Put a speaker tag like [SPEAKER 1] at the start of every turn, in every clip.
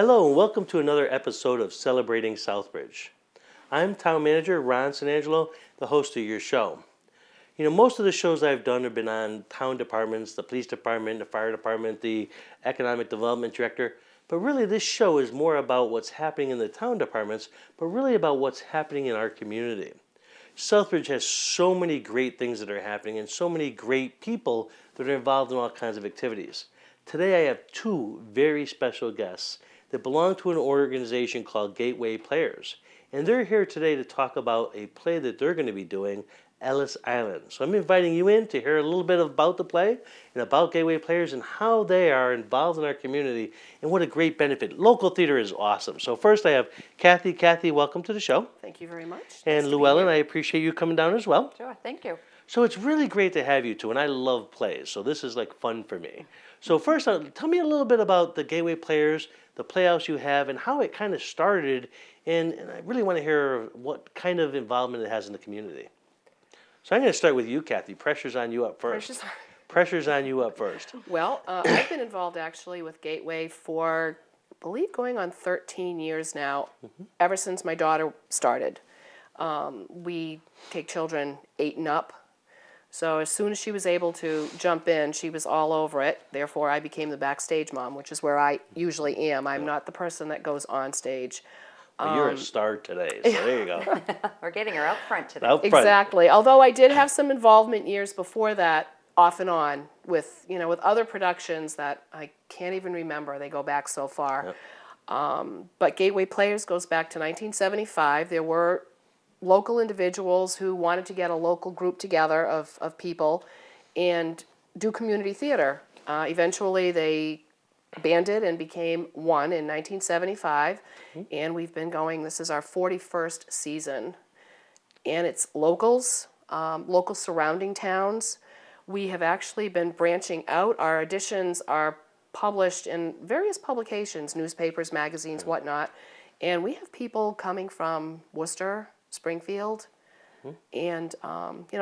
[SPEAKER 1] Hello and welcome to another episode of Celebrating Southbridge. I'm Town Manager Ron Angelo, the host of your show. You know, most of the shows I've done have been on town departments, the police department, the fire department, the economic development director, but really this show is more about what's happening in the town departments, but really about what's happening in our community. Southbridge has so many great things that are happening and so many great people that are involved in all kinds of activities. Today I have two very special guests that belong to an organization called Gateway Players. And they're here today to talk about a play that they're going to be doing, Ellis Island. So I'm inviting you in to hear a little bit about the play and about Gateway Players and how they are involved in our community and what a great benefit. Local theater is awesome. So first I have Kathi. Kathi, welcome to the show.
[SPEAKER 2] Thank you very much.
[SPEAKER 1] And Llewellyn, I appreciate you coming down as well.
[SPEAKER 3] Sure, thank you.
[SPEAKER 1] So it's really great to have you two, and I love plays, so this is like fun for me. So first, tell me a little bit about the Gateway Players, the playhouse you have, and how it kind of started, and I really want to hear what kind of involvement it has in the community. So I'm going to start with you, Kathi. Pressure's on you up first. Pressure's on you up first.
[SPEAKER 2] Well, I've been involved actually with Gateway for, I believe, going on 13 years now, ever since my daughter started. We take children 8 and up. So as soon as she was able to jump in, she was all over it. Therefore, I became the backstage mom, which is where I usually am. I'm not the person that goes on stage.
[SPEAKER 1] Well, you're a star today, so there you go.
[SPEAKER 3] We're getting her out front today.
[SPEAKER 1] Out front.
[SPEAKER 2] Exactly. Although I did have some involvement years before that, off and on, with with other productions that I can't even remember. They go back so far.
[SPEAKER 1] Yep.
[SPEAKER 2] But Gateway Players goes back to 1975. There were local individuals who wanted to get a local group together of people and do community theater. Eventually they banded and became one in 1975, and we've been going, this is our 41st season. And it's locals, local surrounding towns. We have actually been branching out. Our auditions are published in various publications, newspapers, magazines, whatnot. And we have people coming from Worcester, Springfield, and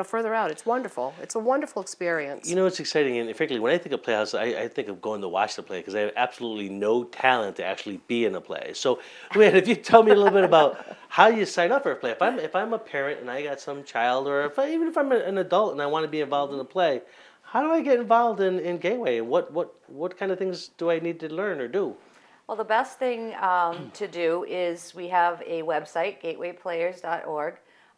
[SPEAKER 2] further out. It's wonderful. It's a wonderful experience.
[SPEAKER 1] You know, it's exciting, and frankly, when I think of Playhouse, I think of going to watch the play because I have absolutely no talent to actually be in a play. So, if you tell me a little bit about how you sign up for a play. If I'm a parent and I got some child, or even if I'm an adult and I want to be involved in a play, how do I get involved in Gateway? And what kind of things do I need to learn or do?
[SPEAKER 3] Well, the best thing to do is we have a website, gatewayplayers.org,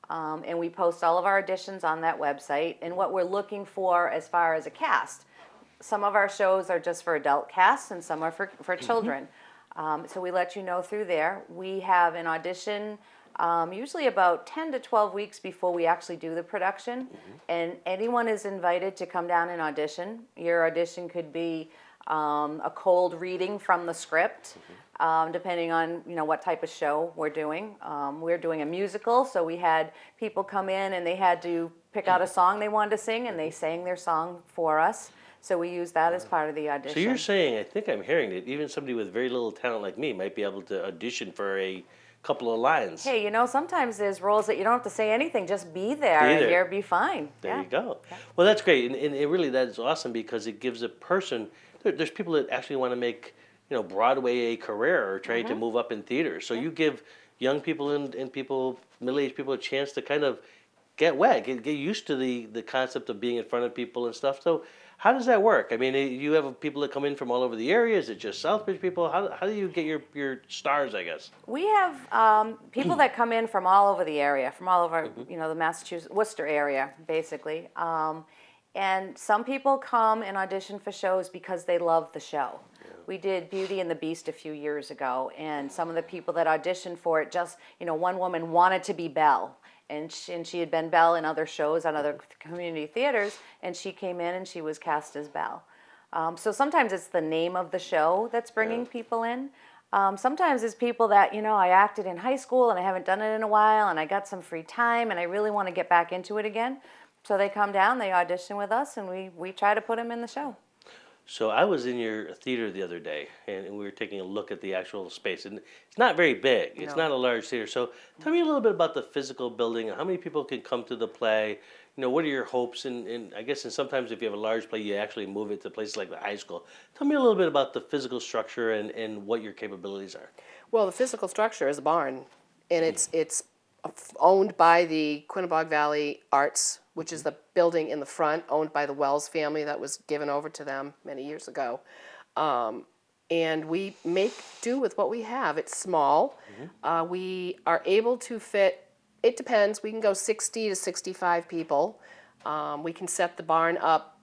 [SPEAKER 3] and we post all of our auditions on that website and what we're looking for as far as a cast. Some of our shows are just for adult casts and some are for children. So we let you know through there. We have an audition usually about 10 to 12 weeks before we actually do the production, and anyone is invited to come down and audition. Your audition could be a cold reading from the script, depending on what type of show we're doing. We're doing a musical, so we had people come in and they had to pick out a song they wanted to sing, and they sang their song for us. So we use that as part of the audition.
[SPEAKER 1] So you're saying, I think I'm hearing that even somebody with very little talent like me might be able to audition for a couple of lines.
[SPEAKER 3] Hey, sometimes there's roles that you don't have to say anything, just be there and you'll be fine.
[SPEAKER 1] There you go. Yeah. Well, that's great, and it really, that's awesome because it gives a person. There's people that actually want to make, Broadway a career or try to move up in theater. So you give young people and people, middle-aged people, a chance to kind of get wet, get used to the concept of being in front of people and stuff. So how does that work? I mean, you have people that come in from all over the area. Is it just Southbridge people? How do you get your stars, I guess?
[SPEAKER 3] We have people that come in from all over the area, from all over, the Massachusetts, Worcester area, basically. And some people come and audition for shows because they love the show. Yeah. We did Beauty and the Beast a few years ago, and some of the people that auditioned for it just, one woman wanted to be Belle, and she had been Belle in other shows on other community theaters, and she came in and she was cast as Belle. So sometimes it's the name of the show that's bringing people in. Sometimes it's people that, I acted in high school and I haven't done it in a while, and I got some free time and I really want to get back into it again. So they come down, they audition with us, and we try to put them in the show.
[SPEAKER 1] So I was in your theater the other day, and we were taking a look at the actual space. And it's not very big. It's not a large theater. So tell me a little bit about the physical building and how many people can come to the play. what are your hopes? And I guess, and sometimes if you have a large play, you actually move it to places like the high school. Tell me a little bit about the physical structure and what your capabilities are.
[SPEAKER 2] Well, the physical structure is a barn, and it's owned by the Quinnebog Valley Arts, which is the building in the front, owned by the Wells family that was given over to them many years ago. And we make do with what we have. It's small. We are able to fit, it depends, we can go 60 to 65 people. We can set the barn up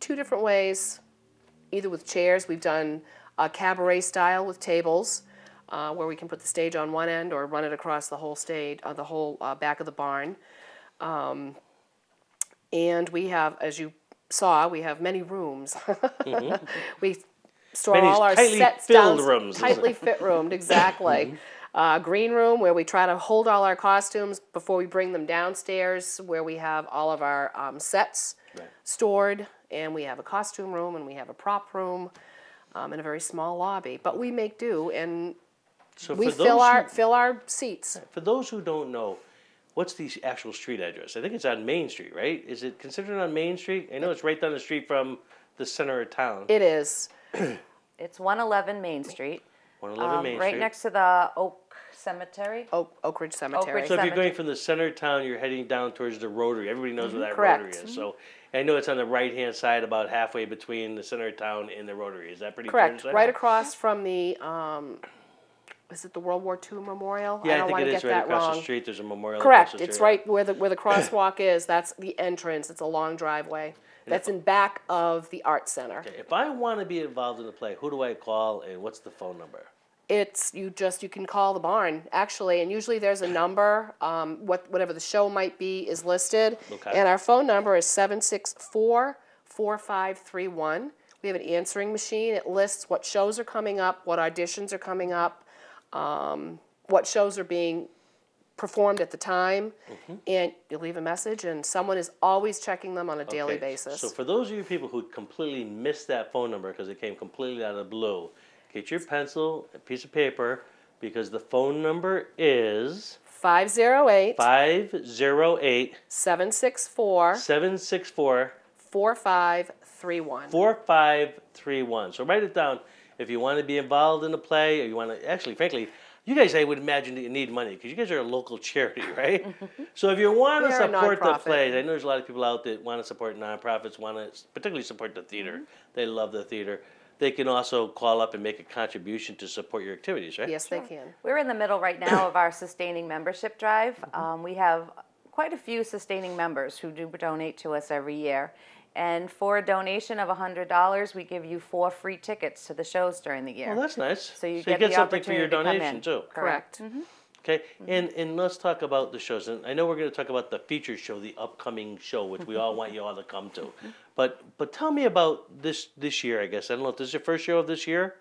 [SPEAKER 2] 2 different ways, either with chairs. We've done a cabaret style with tables, where we can put the stage on one end or run it across the whole stage, the whole back of the barn. And we have, as you saw, we have many rooms. We store
[SPEAKER 1] Many
[SPEAKER 2] all our
[SPEAKER 1] tightly
[SPEAKER 2] sets
[SPEAKER 1] filled
[SPEAKER 2] down,
[SPEAKER 1] rooms.
[SPEAKER 2] tightly fit roomed, exactly. Green room where we try to hold all our costumes before we bring them downstairs, where we have all of our sets stored, and we have a costume room and we have a prop room, and a very small lobby. But we make do, and
[SPEAKER 1] So
[SPEAKER 2] we
[SPEAKER 1] for those
[SPEAKER 2] fill our seats.
[SPEAKER 1] For those who don't know, what's the actual street address? I think it's on Main Street, right? Is it considered on Main Street? I know it's right down the street from the center of town.
[SPEAKER 2] It is.
[SPEAKER 3] It's 111 Main Street.
[SPEAKER 1] 111 Main
[SPEAKER 3] right
[SPEAKER 1] Street.
[SPEAKER 3] next to the Oak Cemetery.
[SPEAKER 2] Oak Ridge Cemetery.
[SPEAKER 1] So if you're
[SPEAKER 3] Cemetery.
[SPEAKER 1] going from the center of town, you're heading down towards the Rotary. Everybody knows where that
[SPEAKER 2] Correct.
[SPEAKER 1] Rotary is. So I know it's on the right-hand side, about halfway between the center of town and the Rotary. Is that pretty fair
[SPEAKER 2] Correct.
[SPEAKER 1] to say?
[SPEAKER 2] Right across from the, is it the World War II Memorial?
[SPEAKER 1] Yeah, I,
[SPEAKER 2] don't
[SPEAKER 1] think
[SPEAKER 2] want
[SPEAKER 1] it
[SPEAKER 2] to
[SPEAKER 1] is
[SPEAKER 2] get
[SPEAKER 1] right
[SPEAKER 2] that
[SPEAKER 1] across
[SPEAKER 2] wrong.
[SPEAKER 1] the street. There's a memorial.
[SPEAKER 2] Correct.
[SPEAKER 1] across the
[SPEAKER 2] It's
[SPEAKER 1] street.
[SPEAKER 2] right where the crosswalk is. That's the entrance. It's a long driveway. That's in back of the Art Center.
[SPEAKER 1] Okay, if I want to be involved in the play, who do I call and what's the phone number?
[SPEAKER 2] It's you can call the barn actually, and usually there's a number. Whatever the show might be is listed,
[SPEAKER 1] Okay.
[SPEAKER 2] and our phone number is 764-4531. We have an answering machine. It lists what shows are coming up, what auditions are coming up, what shows are being performed at the time, and you leave a message, and someone is always checking them on a daily
[SPEAKER 1] Okay,
[SPEAKER 2] basis.
[SPEAKER 1] So for those of you people who completely missed that phone number because it came completely out of the blue, get your pencil, a piece of paper, because the phone number is
[SPEAKER 2] 508
[SPEAKER 1] 508
[SPEAKER 2] 764
[SPEAKER 1] 764
[SPEAKER 2] 4531.
[SPEAKER 1] 4531. So write it down if you want to be involved in the play, or you want to, actually, frankly, you guys, I would imagine that you need money because you guys are a local charity, right? So if you want to
[SPEAKER 2] We are a
[SPEAKER 1] support the
[SPEAKER 2] nonprofit.
[SPEAKER 1] plays, I know there's a lot of people out that want to support nonprofits, want to particularly support the theater. They love the theater. They can also call up and make a contribution to support your activities, right?
[SPEAKER 2] Yes, they can.
[SPEAKER 3] We're in the middle right now of our sustaining membership drive. We have quite a few sustaining members who do donate to us every year. And for a donation of $100, we give you 4 free tickets to the shows during the year.
[SPEAKER 1] Well, that's nice.
[SPEAKER 3] So you get the
[SPEAKER 1] something for your
[SPEAKER 3] opportunity to come
[SPEAKER 1] donation
[SPEAKER 3] in.
[SPEAKER 1] too.
[SPEAKER 2] Correct.
[SPEAKER 1] Okay, and let's talk about the shows. And I know we're going to talk about the feature show, the upcoming show, which we all want you all to come to. But tell me about this year. I guess I don't know if this is your first show of this year,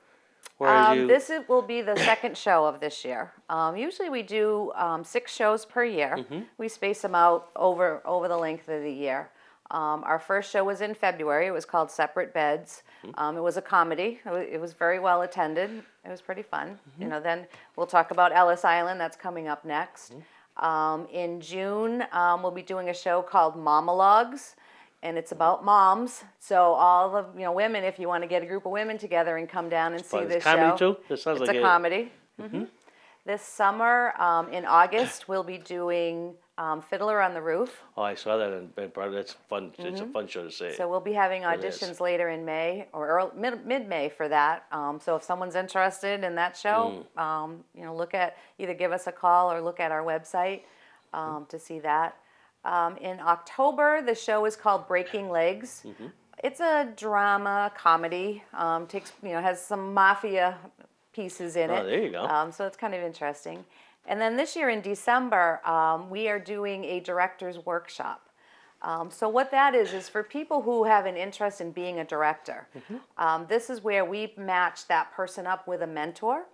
[SPEAKER 1] or are you?
[SPEAKER 3] Will be the second show of this year. Usually we do 6 shows per year. We space them out over the length of the year. Our first show was in February. It was called Separate Beds. It was a comedy. It was very well attended. It was pretty fun. Then we'll talk about Ellis Island. That's coming up next. In June, we'll be doing a show called Monologues, and it's about moms. So all the women, if you want to get a group of women together and come down and see
[SPEAKER 1] It's
[SPEAKER 3] this
[SPEAKER 1] comedy
[SPEAKER 3] show.
[SPEAKER 1] too? This sounds
[SPEAKER 3] It's
[SPEAKER 1] like
[SPEAKER 3] a comedy. This summer, in August, we'll be doing Fiddler on the Roof.
[SPEAKER 1] Oh, I saw that and that's fun. It's a fun show to see.
[SPEAKER 3] So we'll be having
[SPEAKER 1] It is.
[SPEAKER 3] auditions later in May or mid-May for that. So if someone's interested in that show, either give us a call or look at our website to see that. In October, the show is called Breaking Legs. It's a drama comedy. Has some mafia pieces in it.
[SPEAKER 1] Oh, there you go.
[SPEAKER 3] So it's kind of interesting. And then this year in December, we are doing a director's workshop. So what that is for people who have an interest in being a director. This is where we match that person up with a mentor,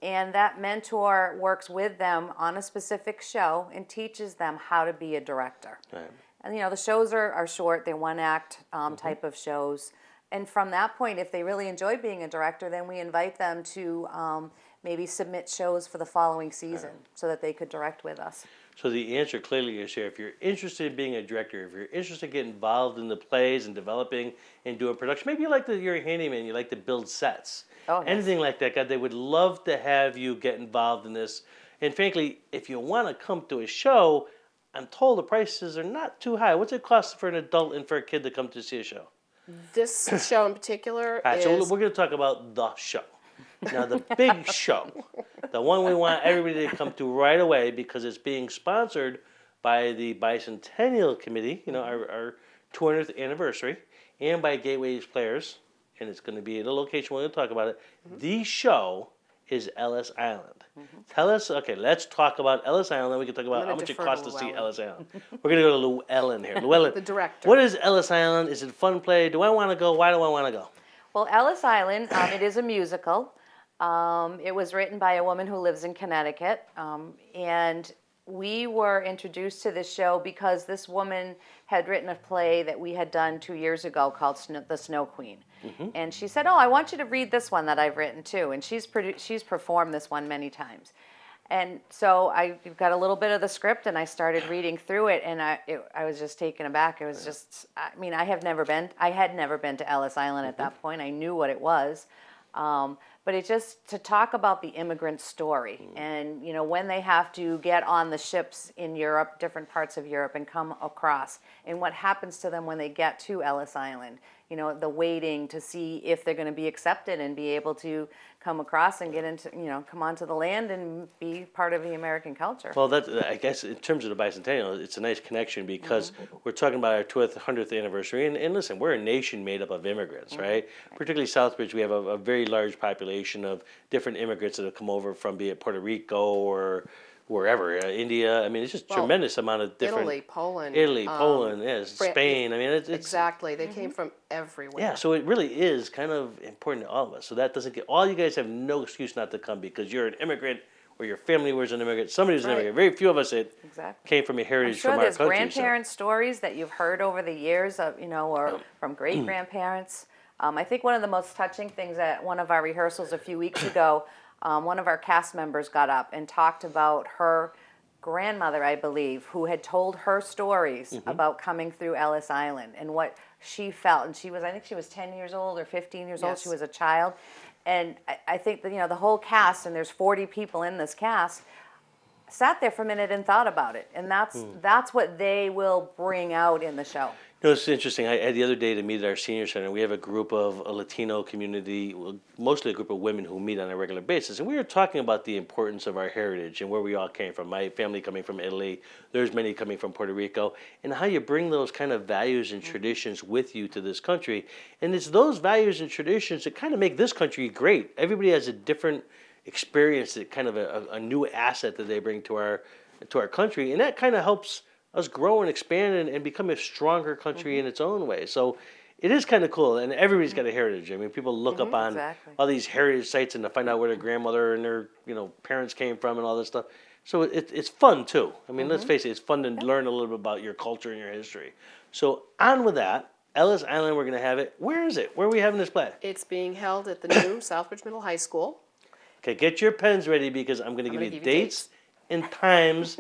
[SPEAKER 3] and that mentor works with them on a specific show and teaches them how to be a director.
[SPEAKER 1] Right.
[SPEAKER 3] And the shows are short, they're one-act type of shows. And from that point, if they really enjoy being a director, then we invite them to maybe submit shows for the following season so that they could direct with us.
[SPEAKER 1] So the answer clearly is here. If you're interested in being a director, if you're interested in getting involved in the plays and developing and doing production, maybe you're a handyman, you like to build sets.
[SPEAKER 3] Oh, yes.
[SPEAKER 1] Anything like that, God, they would love to have you get involved in this. And frankly, if you want to come to a show, I'm told the prices are not too high. What's it cost for an adult and for a kid to come to see a show?
[SPEAKER 2] This show in particular
[SPEAKER 1] All right,
[SPEAKER 2] is...
[SPEAKER 1] so we're going to talk about the show. Now, the big show, the one we want everybody to come to right away because it's being sponsored by the Bicentennial Committee, our 200th anniversary, and by Gateway's Players, and it's going to be at a location we're going to talk about it. The show is Ellis Island. Tell us, okay, let's talk about Ellis Island, then we can talk about how much it costs to see Ellis Island. We're going to go to Llewellyn here. Llewellyn,
[SPEAKER 2] The director.
[SPEAKER 1] What is Ellis Island? Is it a fun play? Do I want to go? Why do I want to go?
[SPEAKER 3] Well, Ellis Island, it is a musical. It was written by a woman who lives in Connecticut, and we were introduced to this show because this woman had written a play that we had done 2 years ago called The Snow Queen. And she said, "Oh, I want you to read this one that I've written too." And she's performed this one many times. And so I got a little bit of the script and I started reading through it, and I was just taken aback. It was just, I mean, I had never been to Ellis Island at that point. I knew what it was. But it just, to talk about the immigrant story and, when they have to get on the ships in Europe, different parts of Europe, and come across, and what happens to them when they get to Ellis Island, the waiting to see if they're going to be accepted and be able to come across and get into, come onto the land and be part of the American culture.
[SPEAKER 1] Well, I guess in terms of the bicentennial, it's a nice connection because we're talking about our 200th anniversary. And listen, we're a nation made up of immigrants, right? Particularly Southbridge, we have a very large population of different immigrants that have come over from, be it Puerto Rico or wherever, India. I mean, it's just tremendous amount of different... Italy, Poland, yes, Spain. I mean, it's...
[SPEAKER 2] Exactly. They came from everywhere.
[SPEAKER 1] Yeah, so it really is kind of important to all of us. So that doesn't get... All you guys have no excuse not to come because you're an immigrant or your family was an immigrant. Somebody was an immigrant. Very few of us that came from a heritage from our country.
[SPEAKER 3] I'm sure there's grandparent stories that you've heard over the years, of, or from great-grandparents. I think one of the most touching things at one of our rehearsals a few weeks ago, one of our cast members got up and talked about her grandmother, I believe, who had told her stories about coming through Ellis Island and what she felt. And I think she was 10 years old or 15 years old. She was a child. And I think that, the whole cast, and there's 40 people in this cast, sat there for a minute and thought about it. And that's what they will bring out in the show.
[SPEAKER 1] It's interesting. I had the other day to meet at our senior center. We have a group of a Latino community, mostly a group of women who meet on a regular basis. And we were talking about the importance of our heritage and where we all came from. My family coming from Italy. There's many coming from Puerto Rico. And how you bring those kind of values and traditions with you to this country. And it's those values and traditions that kind of make this country great. Everybody has a different experience, that kind of a new asset that they bring to our country. And that kind of helps us grow and expand and become a stronger country in its own way. So it is kind of cool, and everybody's got a heritage. I mean, people look up on all these heritage sites and to find out where their grandmother and their parents came from and all this stuff. So it's fun too. I mean, let's face it, it's fun to learn a little bit about your culture and your history. So on with that, Ellis Island, we're going to have it. Where is it? Where are we having this play?
[SPEAKER 2] It's being held at the new Southbridge Middle High School.
[SPEAKER 1] Okay, get your pens ready because I'm going to give you dates and times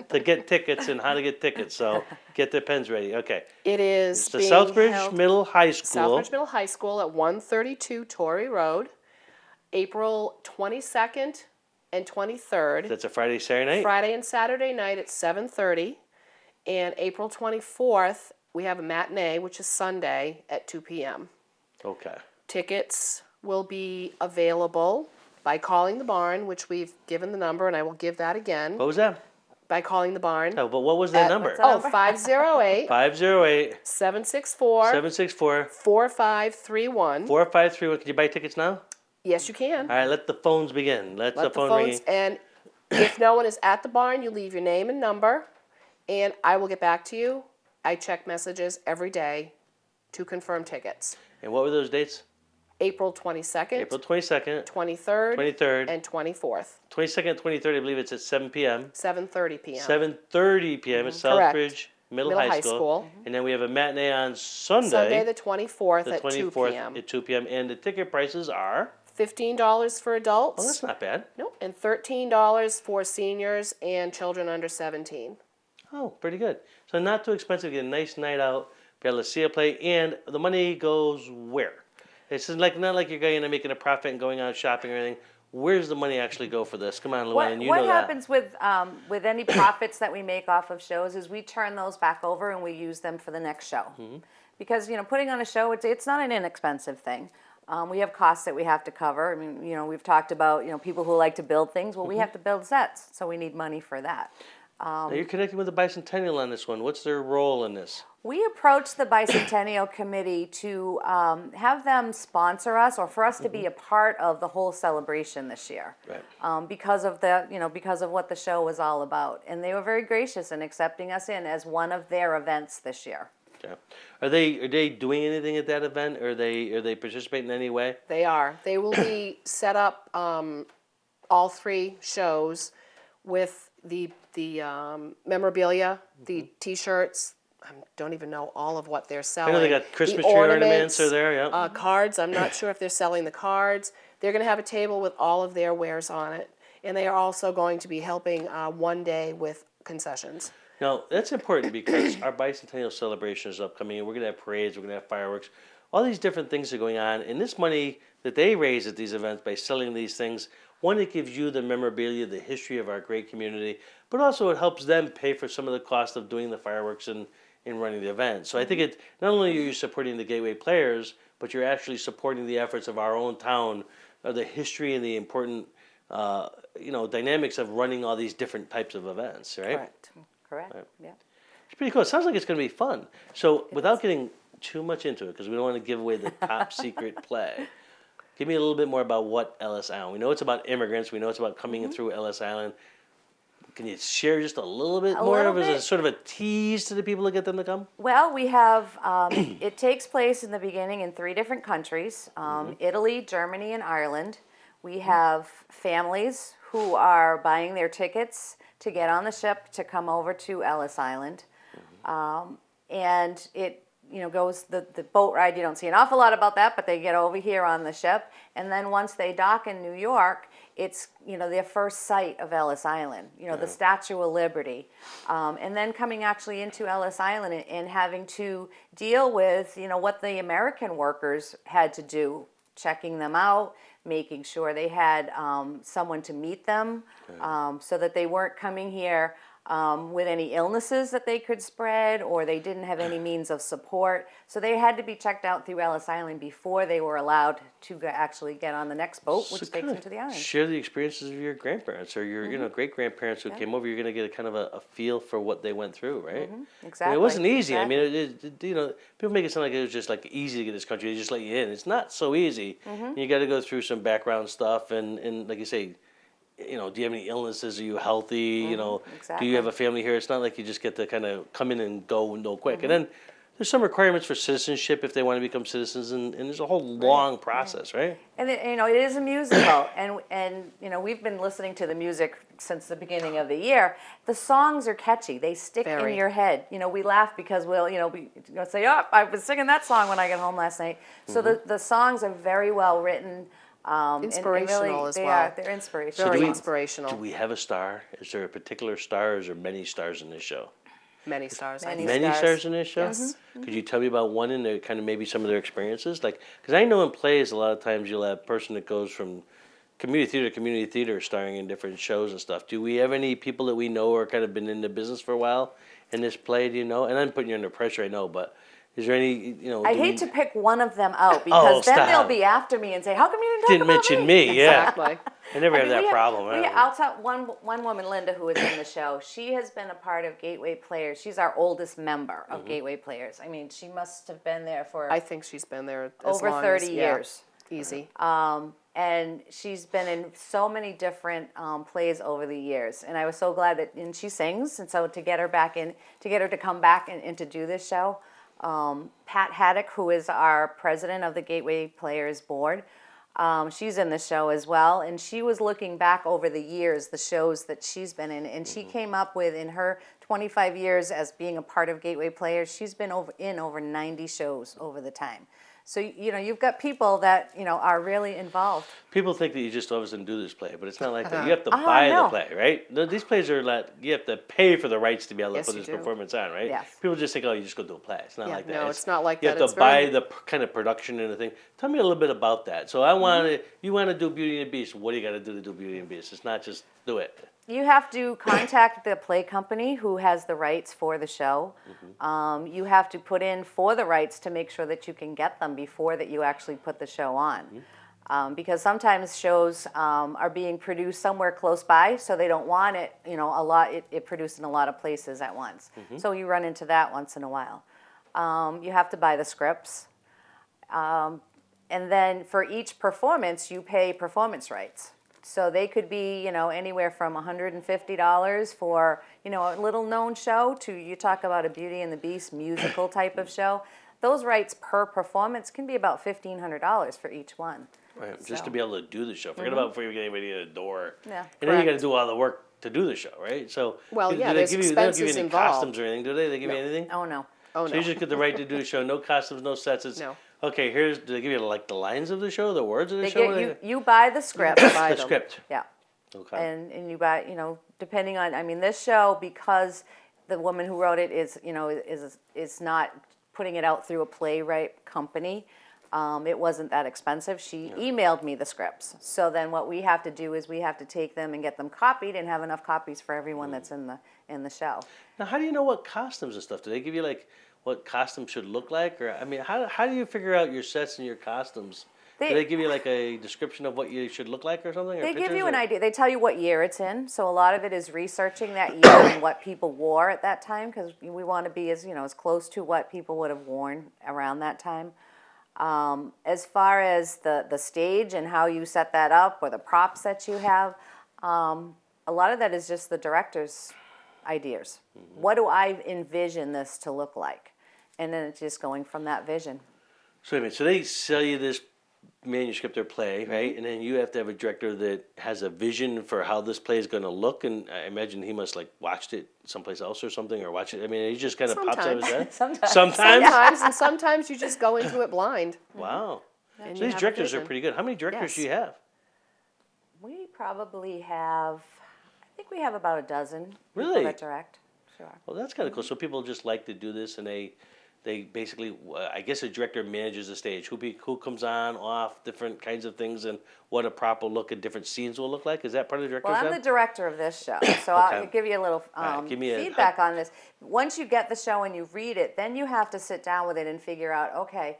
[SPEAKER 1] to get tickets and how to get tickets. So get the pens ready. Okay.
[SPEAKER 2] It's
[SPEAKER 1] the Southbridge Middle High School.
[SPEAKER 2] Southbridge Middle High School at 132 Torrey Road, April 22nd and 23rd.
[SPEAKER 1] That's a Friday, Saturday night?
[SPEAKER 2] Friday and Saturday night at 7:30. And April 24th, we have a matinee, which is Sunday, at 2 p.m.
[SPEAKER 1] Okay.
[SPEAKER 2] Tickets will be available by calling the barn, which we've given the number, and I will give that again.
[SPEAKER 1] What was that?
[SPEAKER 2] By calling the barn.
[SPEAKER 1] Oh, but what was that number?
[SPEAKER 2] 508
[SPEAKER 1] 508
[SPEAKER 2] 764
[SPEAKER 1] 764
[SPEAKER 2] 4531.
[SPEAKER 1] 4531. Can you buy tickets now?
[SPEAKER 2] Yes, you can.
[SPEAKER 1] All right, let the phones begin. Let the phone ring.
[SPEAKER 2] And if no one is at the barn, you leave your name and number, and I will get back to you. I check messages every day to confirm tickets.
[SPEAKER 1] And what were those dates?
[SPEAKER 2] April 22nd.
[SPEAKER 1] April 22nd.
[SPEAKER 2] 23rd.
[SPEAKER 1] 23rd.
[SPEAKER 2] And 24th.
[SPEAKER 1] 22nd and 23rd, I believe it's at 7 p.m.
[SPEAKER 2] 7:30 p.m.
[SPEAKER 1] 7:30 p.m. at Southbridge Middle High School. And then we have a matinee on Sunday.
[SPEAKER 2] Sunday the 24th
[SPEAKER 1] the
[SPEAKER 2] at 2 p.m.
[SPEAKER 1] at 2 p.m. And the ticket prices are?
[SPEAKER 2] $15 for adults.
[SPEAKER 1] Oh, that's not bad.
[SPEAKER 2] Nope, and $13 for seniors and children under 17.
[SPEAKER 1] Oh, pretty good. So not too expensive. Get a nice night out, be able to see a play, and the money goes where? It's not like you're going and making a profit and going out shopping or anything. Where's the money actually go for this? Come on, Luann, you know that.
[SPEAKER 3] What happens with any profits that we make off of shows is we turn those back over and we use them for the next show. Because, putting on a show, it's not an inexpensive thing. We have costs that we have to cover. I mean, we've talked about, people who like to build things. Well, we have to build sets, so we need money for that.
[SPEAKER 1] Now you're connecting with the Bicentennial on this one. What's their role in this?
[SPEAKER 3] We approached the Bicentennial Committee to have them sponsor us, or for us to be a part of the whole celebration this year,
[SPEAKER 1] Right.
[SPEAKER 3] because of because of what the show was all about, and they were very gracious in accepting us in as one of their events this year.
[SPEAKER 1] Yeah. Are they doing anything at that event? Or are they participating in any way?
[SPEAKER 2] They are. They will be set up all three shows with the memorabilia, the T-shirts. I don't even know all of what they're
[SPEAKER 1] I
[SPEAKER 2] selling.
[SPEAKER 1] know they got Christmas
[SPEAKER 2] The
[SPEAKER 1] tree ornaments are there. Yeah.
[SPEAKER 2] Cards. I'm not sure if they're selling the cards. They're going to have a table with all of their wares on it, and they are also going to be helping one day with concessions.
[SPEAKER 1] Now, that's important because our bicentennial celebration is upcoming, and we're going to have parades, we're going to have fireworks. All these different things are going on, and this money that they raise at these events by selling these things, one, it gives you the memorabilia, the history of our great community, but also it helps them pay for some of the cost of doing the fireworks and running the event. So I think it not only are you supporting the Gateway players, but you're actually supporting the efforts of our own town, the history and the important dynamics of running all these different types of events, right?
[SPEAKER 2] Correct.
[SPEAKER 3] Correct.
[SPEAKER 1] Right.
[SPEAKER 3] Yeah.
[SPEAKER 1] It's pretty cool. It sounds like it's going to be fun. So without getting too much into it, because we don't want to give away the top secret play, give me a little bit more about what Ellis Island. We know it's about immigrants. We know it's about coming in through Ellis Island. Can you share just a little bit more of it as a sort of a tease to the people to get them to come?
[SPEAKER 3] Well, we have, it takes place in the beginning in 3 different countries, Italy, Germany, and Ireland. We have families who are buying their tickets to get on the ship to come over to Ellis Island. And it, goes, the boat ride, you don't see an awful lot about that, but they get over here on the ship. And then once they dock in New York, it's, their first sight of Ellis Island, the Statue of Liberty. And then coming actually into Ellis Island and having to deal with, what the American workers had to do, checking them out, making sure they had someone to meet them, so that they weren't coming here with any illnesses that they could spread, or they didn't have any means of support. So they had to be checked out through Ellis Island before they were allowed to actually get on the next boat, which takes them to the island.
[SPEAKER 1] Share the experiences of your grandparents or your great-grandparents who came over. You're going to get a kind of a feel for what they went through, right?
[SPEAKER 3] Exactly.
[SPEAKER 1] I mean, it wasn't easy.
[SPEAKER 3] Exactly.
[SPEAKER 1] I mean, people make it sound like it was just like easy to get this country. They just let you in. It's not so easy. You got to go through some background stuff, and like you say, do you have any illnesses? Are you healthy? Do
[SPEAKER 3] Exactly.
[SPEAKER 1] you have a family here? It's not like you just get to kind of come in and go quick. And then there's some requirements for citizenship if they want to become citizens, and there's a whole long process, right?
[SPEAKER 3] And it is a musical, and we've been listening to the music since the beginning of the year. The songs are catchy; they stick in your head. We laugh because we'll say, "Oh, I was singing that song when I got home last night." So the songs are very well written.
[SPEAKER 2] Inspirational
[SPEAKER 3] and really,
[SPEAKER 2] as
[SPEAKER 3] they
[SPEAKER 2] well.
[SPEAKER 3] are. They're inspirational.
[SPEAKER 2] Very
[SPEAKER 1] do we-
[SPEAKER 2] inspirational.
[SPEAKER 1] Do we have a star? Is there a particular star, or is there many stars in this show?
[SPEAKER 2] Many stars. I
[SPEAKER 3] Many
[SPEAKER 2] think.
[SPEAKER 1] Many stars in this show?
[SPEAKER 2] Yes.
[SPEAKER 1] Could you tell me about one and kind of maybe some of their experiences? Like, because I know in plays a lot of times you'll have a person that goes from community theater starring in different shows and stuff. Do we have any people that we know or kind of been in the business for a while in this play, do you know? And I'm putting you under pressure, I know, but is there any,
[SPEAKER 3] I hate to pick one of them out because then
[SPEAKER 1] stop.
[SPEAKER 3] they'll be after me and say, "How come you didn't talk
[SPEAKER 1] Didn't
[SPEAKER 3] about
[SPEAKER 1] mention me, yeah.
[SPEAKER 2] Exactly.
[SPEAKER 1] I never have
[SPEAKER 3] mean,
[SPEAKER 1] that problem.
[SPEAKER 3] I'll tell one woman, Linda, who is in the show. She has been a part of Gateway Players. She's our oldest member of Gateway Players. I mean, she must have been there for
[SPEAKER 2] I think she's been there as
[SPEAKER 3] over
[SPEAKER 2] long
[SPEAKER 3] 30
[SPEAKER 2] as,
[SPEAKER 3] years.
[SPEAKER 2] Easy.
[SPEAKER 3] And she's been in so many different plays over the years. And I was so glad and she sings. And so to get her to come back and to do this show, Pat Haddock, who is our president of the Gateway Players Board, she's in the show as well. And she was looking back over the years, the shows that she's been in. And she came up with, in her 25 years as being a part of Gateway Players, she's been over 90 shows over the time. So, you've got people that, are really involved.
[SPEAKER 1] People think that you just all of a sudden do this play, but it's not like that. You have to buy
[SPEAKER 3] no.
[SPEAKER 1] the play, right? These plays are like, you have to pay for the rights to be able to
[SPEAKER 2] Yes,
[SPEAKER 1] put
[SPEAKER 2] you
[SPEAKER 1] this
[SPEAKER 2] do.
[SPEAKER 1] performance on, right?
[SPEAKER 3] Yes.
[SPEAKER 1] People just think, oh, you just go do a play. It's not
[SPEAKER 2] Yeah,
[SPEAKER 1] like that.
[SPEAKER 2] no, it's not like
[SPEAKER 1] you
[SPEAKER 2] that.
[SPEAKER 1] have
[SPEAKER 2] It's
[SPEAKER 1] to buy
[SPEAKER 2] very-
[SPEAKER 1] the kind of production and the thing. Tell me a little bit about that. So I want to, you want to do Beauty and the Beast. What do you got to do to do Beauty and the Beast? It's not just do it.
[SPEAKER 3] You have to contact the play company who has the rights for the show. You have to put in for the rights to make sure that you can get them before that you actually put the show on. Because sometimes shows are being produced somewhere close by, so they don't want it, a lot. It produced in a lot of places at once. So you run into that once in a while. You have to buy the scripts. And then for each performance, you pay performance rights. So they could be, anywhere from $150 for, a little known show to, you talk about a Beauty and the Beast musical type of show. Those rights per performance can be about $1,500 for each one.
[SPEAKER 1] Right, just
[SPEAKER 3] So.
[SPEAKER 1] to be able to do the show. Forget about before you get anybody in the door.
[SPEAKER 3] Yeah.
[SPEAKER 1] And then you got to
[SPEAKER 2] Correct.
[SPEAKER 1] do all the work to do the show, right? So
[SPEAKER 2] Well,
[SPEAKER 1] do
[SPEAKER 2] yeah,
[SPEAKER 1] they
[SPEAKER 2] there's
[SPEAKER 1] give you, they don't give you
[SPEAKER 2] expenses
[SPEAKER 1] any
[SPEAKER 2] involved.
[SPEAKER 1] costumes or anything, do they? They give you anything?
[SPEAKER 3] Oh, no.
[SPEAKER 2] Oh,
[SPEAKER 1] So
[SPEAKER 2] no.
[SPEAKER 1] you just get the right to do the show, no costumes, no sets. It's,
[SPEAKER 2] No.
[SPEAKER 1] okay, do they give you like the lines of the show, the words of the
[SPEAKER 3] They
[SPEAKER 1] show?
[SPEAKER 3] get you buy the script.
[SPEAKER 2] Buy
[SPEAKER 1] The
[SPEAKER 2] them.
[SPEAKER 1] script.
[SPEAKER 3] Yeah.
[SPEAKER 1] Okay.
[SPEAKER 3] And you buy, depending on, this show, because the woman who wrote it is not putting it out through a playwright company, it wasn't that expensive. She emailed me the scripts. So then what we have to do is we have to take them and get them copied and have enough copies for everyone that's in the show.
[SPEAKER 1] Now, how do you know what costumes and stuff? Do they give you like what costumes should look like? Or, I mean, how do you figure out your sets and your costumes? Do they give you like a description of what you should look like or something? Or
[SPEAKER 3] They give
[SPEAKER 1] pictures,
[SPEAKER 3] you an
[SPEAKER 1] or-
[SPEAKER 3] idea. They tell you what year it's in. So a lot of it is researching that year and what people wore at that time, because we want to be as close to what people would have worn around that time. As far as the stage and how you set that up or the props that you have, a lot of that is just the director's ideas. What do I envision this to look like? And then it's just going from that vision.
[SPEAKER 1] So, so they sell you this manuscript or play, right? And then you have to have a director that has a vision for how this play is going to look. And I imagine he must like watched it someplace else or something, or watch it. I mean, he just kind of pops out of his head.
[SPEAKER 3] Sometimes.
[SPEAKER 2] Sometimes, and sometimes you just go into it blind.
[SPEAKER 1] Wow.
[SPEAKER 2] And
[SPEAKER 1] So
[SPEAKER 2] you
[SPEAKER 1] these
[SPEAKER 2] have a
[SPEAKER 1] directors are
[SPEAKER 2] vision.
[SPEAKER 1] pretty good. How many directors
[SPEAKER 2] Yes.
[SPEAKER 1] do you have?
[SPEAKER 3] We probably have, I think we have about a dozen
[SPEAKER 1] Really?
[SPEAKER 3] people that direct. Sure.
[SPEAKER 1] Well, that's kind of cool. So people just like to do this, and they basically, I guess a director manages the stage. Who comes on, off, different kinds of things, and what a proper look at different scenes will look like. Is that part of the director's
[SPEAKER 3] Well, I'm
[SPEAKER 1] job?
[SPEAKER 3] the director of this show, so I'll
[SPEAKER 1] Okay.
[SPEAKER 3] give you a little
[SPEAKER 1] right, give me a-
[SPEAKER 3] feedback on this. Once you get the show and you read it, then you have to sit down with it and figure out, okay,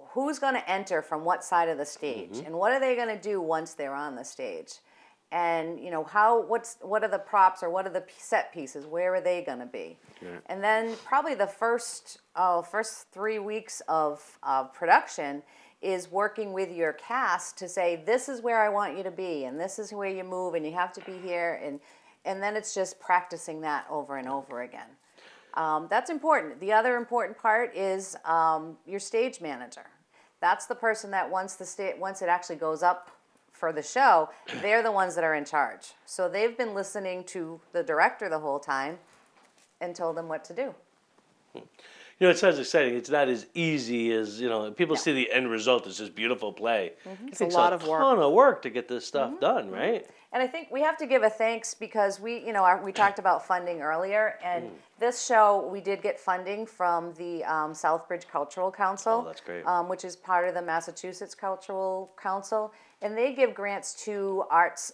[SPEAKER 3] who's going to enter from what side of the stage, and what are they going to do once they're on the stage, and what are the props or what are the set pieces? Where are they going to be? And then probably the first 3 weeks of production is working with your cast to say, this is where I want you to be, and this is where you move, and you have to be here, and then it's just practicing that over and over again. That's important. The other important part is your stage manager. That's the person that once it actually goes up for the show, they're the ones that are in charge. So they've been listening to the director the whole time and told them what to do.
[SPEAKER 1] You know, it sounds exciting. It's not as easy as, people see the end result as this beautiful play.
[SPEAKER 2] It's a lot of work.
[SPEAKER 1] ton of work to get this stuff done, right?
[SPEAKER 3] And I think we have to give a thanks because we talked about funding earlier, and this show, we did get funding from the Southbridge Cultural Council.
[SPEAKER 1] Oh, that's great.
[SPEAKER 3] Which is part of the Massachusetts Cultural Council, and they give grants to arts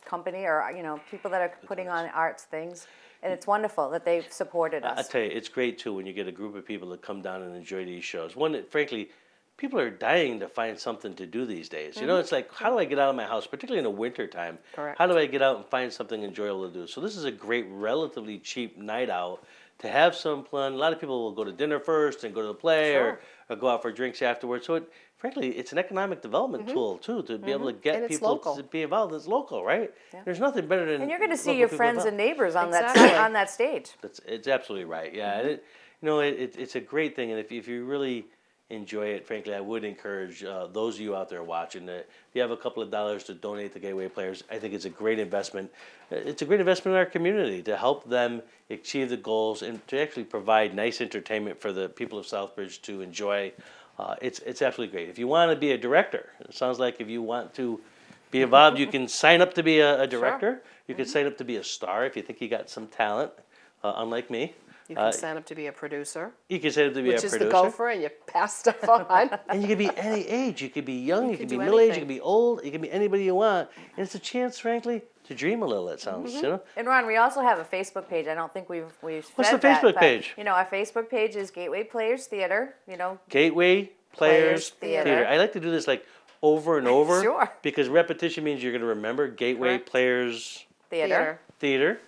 [SPEAKER 3] company or people that are putting on arts things, and it's wonderful that they've supported
[SPEAKER 1] I
[SPEAKER 3] us.
[SPEAKER 1] tell you, it's great too when you get a group of people that come down and enjoy these shows. One that, frankly, people are dying to find something to do these days. You know, it's like, how do I get out of my house, particularly in the winter time?
[SPEAKER 2] Correct.
[SPEAKER 1] How do I get out and find something enjoyable to do? So this is a great, relatively cheap night out to have some fun. A lot of people will go to dinner first and go to the play or go out for drinks afterwards. So frankly, it's an economic development tool too, to be able to get
[SPEAKER 2] And it's
[SPEAKER 1] people
[SPEAKER 2] local.
[SPEAKER 1] to be involved. It's local, right? There's nothing better than
[SPEAKER 3] And you're going to see
[SPEAKER 1] local
[SPEAKER 3] your
[SPEAKER 1] people
[SPEAKER 3] friends
[SPEAKER 1] involved.
[SPEAKER 3] and neighbors on
[SPEAKER 2] Exactly.
[SPEAKER 3] on that stage.
[SPEAKER 1] It's absolutely right. Yeah, and it's a great thing. And if you really, enjoy it. Frankly, I would encourage those of you out there watching that if you have a couple of dollars to donate to Gateway Players, I think it's a great investment. It's a great investment in our community to help them achieve the goals and to actually provide nice entertainment for the people of Southbridge to enjoy. It's absolutely great. If you want to be a director, it sounds like if you want to be involved, you can sign up to be a director. You can sign up to be a star if you think you got some talent, unlike me.
[SPEAKER 2] You can sign up to be a producer,
[SPEAKER 1] You can sign up to be a
[SPEAKER 2] which is
[SPEAKER 1] producer.
[SPEAKER 2] the gopher, and you pass stuff on.
[SPEAKER 1] And you can be any age. You could be young, you
[SPEAKER 2] can
[SPEAKER 1] could be
[SPEAKER 2] do
[SPEAKER 1] middle-aged, you
[SPEAKER 2] anything.
[SPEAKER 1] can be old, you can be anybody you want. And it's a chance, frankly, to dream a little, it sounds, you know?
[SPEAKER 3] And Ron, we also have a Facebook page. I don't think we've
[SPEAKER 1] What's
[SPEAKER 3] said
[SPEAKER 1] the Facebook
[SPEAKER 3] that, but,
[SPEAKER 1] page?
[SPEAKER 3] You know, our Facebook page is Gateway Players Theater. You know,
[SPEAKER 1] Gateway Players
[SPEAKER 3] Players Theater.
[SPEAKER 1] Theater. I like to do this like over and over.
[SPEAKER 3] Sure.
[SPEAKER 1] Because repetition means you're going to remember. Gateway
[SPEAKER 3] Correct.
[SPEAKER 1] Players
[SPEAKER 3] Theater.
[SPEAKER 1] Theater.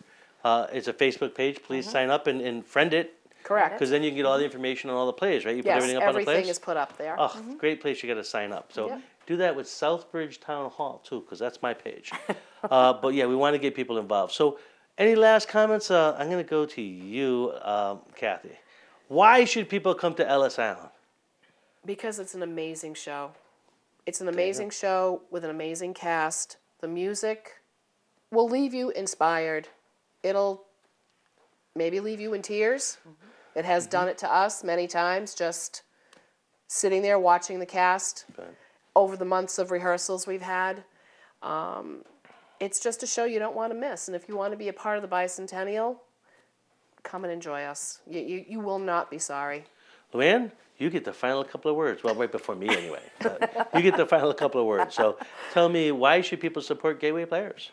[SPEAKER 1] It's a Facebook page. Please sign up and friend it.
[SPEAKER 2] Correct.
[SPEAKER 1] Because then you can get all the information on all the plays, right? You put
[SPEAKER 2] Yes,
[SPEAKER 1] everything up on the plays?
[SPEAKER 2] everything is put up there.
[SPEAKER 1] Oh, great place. You got to sign up. So
[SPEAKER 2] Yep.
[SPEAKER 1] do that with Southbridge Town Hall too, because that's my page. But yeah, we want to get people involved. So, any last comments? I'm going to go to you, Kathi. Why should people come to Ellis Island?
[SPEAKER 2] Because it's an amazing show. It's an amazing show with an amazing cast. The music will leave you inspired. It'll maybe leave you in tears. It has done it to us many times, just sitting there watching the cast
[SPEAKER 1] Okay.
[SPEAKER 2] over the months of rehearsals we've had. It's just a show you don't want to miss. And if you want to be a part of the bicentennial, come and enjoy us. You will not be sorry.
[SPEAKER 1] Luann, you get the final couple of words. Well, right before me anyway. You get the final couple of words. So tell me, why should people support Gateway Players?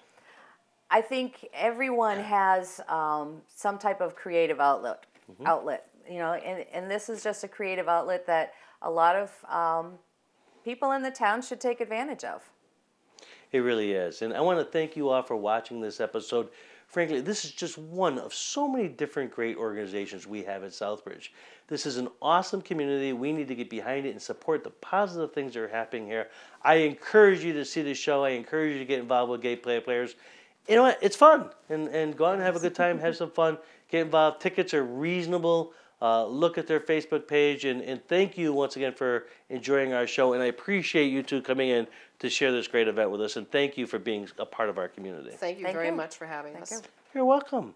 [SPEAKER 3] I think everyone has some type of creative outlet. You know, and this is just a creative outlet that a lot of people in the town should take advantage of.
[SPEAKER 1] It really is. And I want to thank you all for watching this episode. Frankly, this is just one of so many different great organizations we have at Southbridge. This is an awesome community. We need to get behind it and support the positive things that are happening here. I encourage you to see the show. I encourage you to get involved with Gateway Players. You know what? It's fun. And go out and have a good time. Have some fun. Get involved. Tickets are reasonable. Look at their Facebook page. And thank you once again for enjoying our show. And I appreciate you two coming in to share this great event with us. And thank you for being a part of our community.
[SPEAKER 2] Thank you
[SPEAKER 3] Thank
[SPEAKER 2] very
[SPEAKER 3] you.
[SPEAKER 2] much for having us.
[SPEAKER 3] you.
[SPEAKER 1] You're welcome.